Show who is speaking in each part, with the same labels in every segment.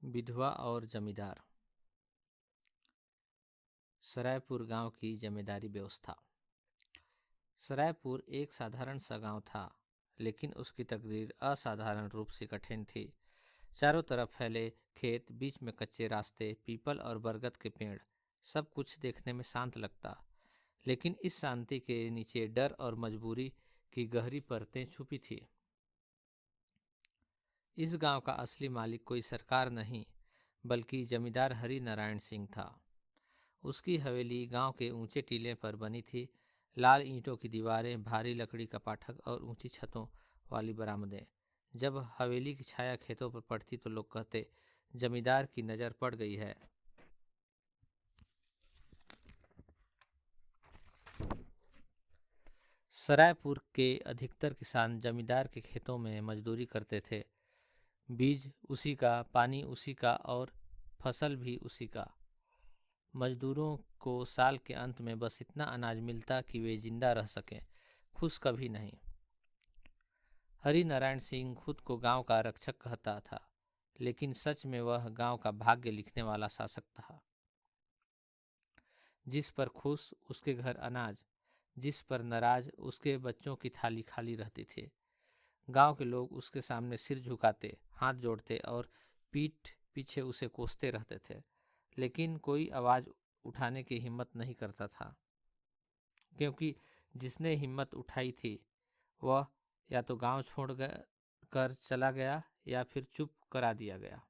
Speaker 1: विधवा और जमींदार। सरायपुर गांव की जमींदारी व्यवस्था। सरायपुर एक साधारण सा गांव था, लेकिन उसकी तकदीर असाधारण रूप से कठिन थी। चारों तरफ फैले खेत, बीच में कच्चे रास्ते, पीपल और बरगद के पेड़, सब कुछ देखने में शांत लगता। लेकिन इस शांति के नीचे डर और मजबूरी की गहरी परतें छुपी थी। इस गांव का असली मालिक कोई सरकार नहीं, बल्कि जमींदार हरि नारायण सिंह था। उसकी हवेली गांव के ऊंचे टीले पर बनी थी। लाल ईंटों की दीवारें, भारी लकड़ी का पाठक और ऊंची छतों वाली बरामदें। जब हवेली की छाया खेतों पर पड़ती तो लोग कहते, जमींदार की नज़र पड़ गई है। सरायपुर के अधिकतर किसान जमींदार के खेतों में मजदूरी करते थे। बीज उसी का, पानी उसी का और फसल भी उसी का। मजदूरों को साल के अंत में बस इतना अनाज मिलता कि वे जिंदा रह सकें, खुश कभी नहीं। हरि नारायण सिंह खुद को गांव का रक्षक कहता था, लेकिन सच में वह गांव का भाग्य लिखने वाला शासक था। जिस पर खुश उसके घर अनाज, जिस पर नाराज उसके बच्चों की थाली खाली रहती थी। गांव के लोग उसके सामने सिर झुकाते, हाथ जोड़ते और पीठ पीछे उसे कोसते रहते थे, लेकिन कोई आवाज उठाने की हिम्मत नहीं करता था, क्योंकि जिसने हिम्मत उठाई थी वह या तो गांव छोड़ कर चला गया या फिर चुप करा दिया गया।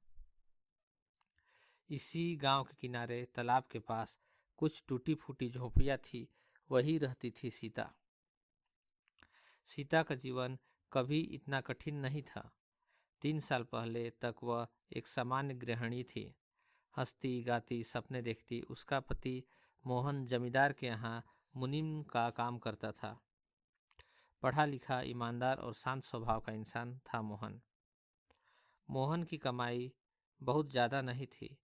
Speaker 1: इसी गांव के किनारे तालाब के पास कुछ टूटी फूटी झोपड़ियां थी, वही रहती थी सीता। सीता का जीवन कभी इतना कठिन नहीं था। 3 साल पहले तक वह एक सामान्य गृहिणी थी। हंसती गाती सपने देखती। उसका पति मोहन जमींदार के यहाँ मुनीम का काम करता था। पढ़ा लिखा, ईमानदार और शांत स्वभाव का इंसान था मोहन। मोहन की कमाई बहुत ज़्यादा नहीं थी,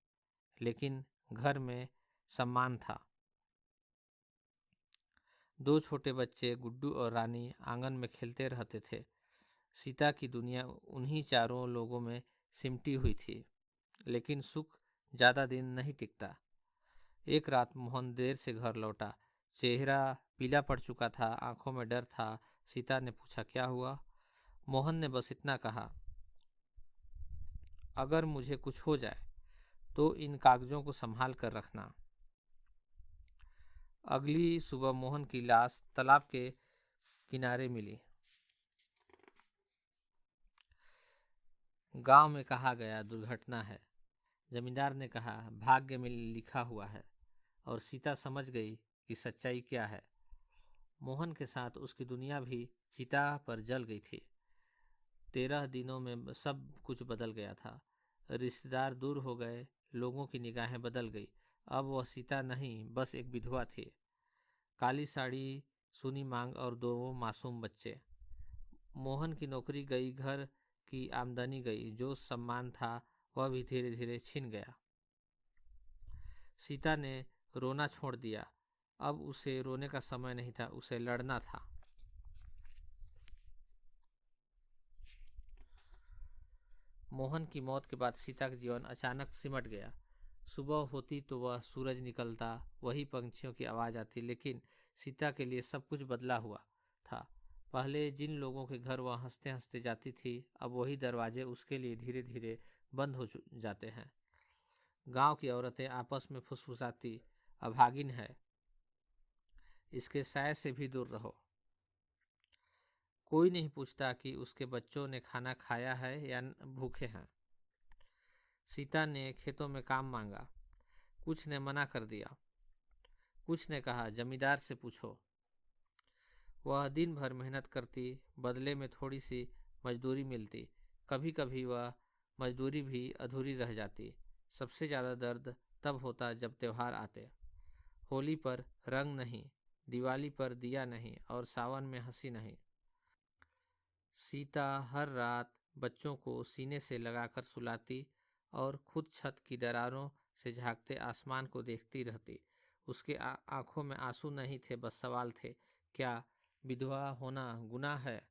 Speaker 1: लेकिन घर में सम्मान था। 2 छोटे बच्चे गुड्डू और रानी आंगन में खेलते रहते थे। सीता की दुनिया उन्हीं चारों लोगों में सिमटी हुई थी, लेकिन सुख ज़्यादा दिन नहीं टिकता। एक रात मोहन देर से घर लौटा। चेहरा पीला पड़ चुका था, आंखों में डर था। सीता ने पूछा, क्या हुआ? मोहन ने बस इतना कहा, अगर मुझे कुछ हो जाए तो इन कागजों को संभाल कर रखना। अगली सुबह मोहन की लाश तालाब के किनारे मिली। गांव में कहा गया दुर्घटना है। जमींदार ने कहा, भाग्य में लिखा हुआ है। और सीता समझ गई कि सच्चाई क्या है। मोहन के साथ उसकी दुनिया भी चिता पर जल गई थी। 13 दिनों में सब कुछ बदल गया था। रिश्तेदार दूर हो गए, लोगों की निगाहें बदल गई। अब वह सीता नहीं, बस एक विधवा थी। काली साड़ी, सुनी मांग और 2 मासूम बच्चे। मोहन की नौकरी गई, घर की आमदनी गई, जो सम्मान था वह भी धीरे धीरे छिन गया। सीता ने रोना छोड़ दिया। अब उसे रोने का समय नहीं था, उसे लड़ना था। मोहन की मौत के बाद सीता का जीवन अचानक सिमट गया। सुबह होती तो वह सूरज निकलता, वही पंछियों की आवाज़ आती, लेकिन सीता के लिए सब कुछ बदला हुआ था। पहले जिन लोगों के घर वह हंसते हंसते जाती थी, अब वही दरवाजे उसके लिए धीरे धीरे बंद हो जाते हैं। गांव की औरतें आपस में फुसफुसाती, अभागिन है, इसके साय से भी दूर रहो। कोई नहीं पूछता कि उसके बच्चों ने खाना खाया है या भूखे हैं। सीता ने खेतों में काम मांगा, कुछ ने मना कर दिया। कुछ ने कहा, जमींदार से पूछो। वह दिन भर मेहनत करती, बदले में थोड़ी सी मजदूरी मिलती। कभी कभी वह मजदूरी भी अधूरी रह जाती। सबसे ज़्यादा दर्द तब होता जब त्योहार आते। होली पर रंग नहीं, दिवाली पर दिया नहीं और सावन में हंसी नहीं। सीता हर रात बच्चों को सीने से लगाकर सुलाती और खुद छत की दरारों से झांकते आसमान को देखती रहती। उसके आंखों में आंसू नहीं थे, बस सवाल थे, क्या विधवा होना गुनाह है?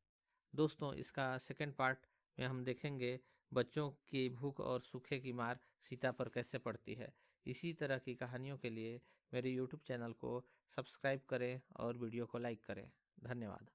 Speaker 1: दोस्तों, इसका सेकंड पार्ट में हम देखेंगे बच्चों की भूख और सूखे की मार सीता पर कैसे पड़ती है। इसी तरह की कहानियों के लिए मेरे YouTube चैनल को सब्सक्राइब करें और वीडियो को लाइक करें। धन्यवाद।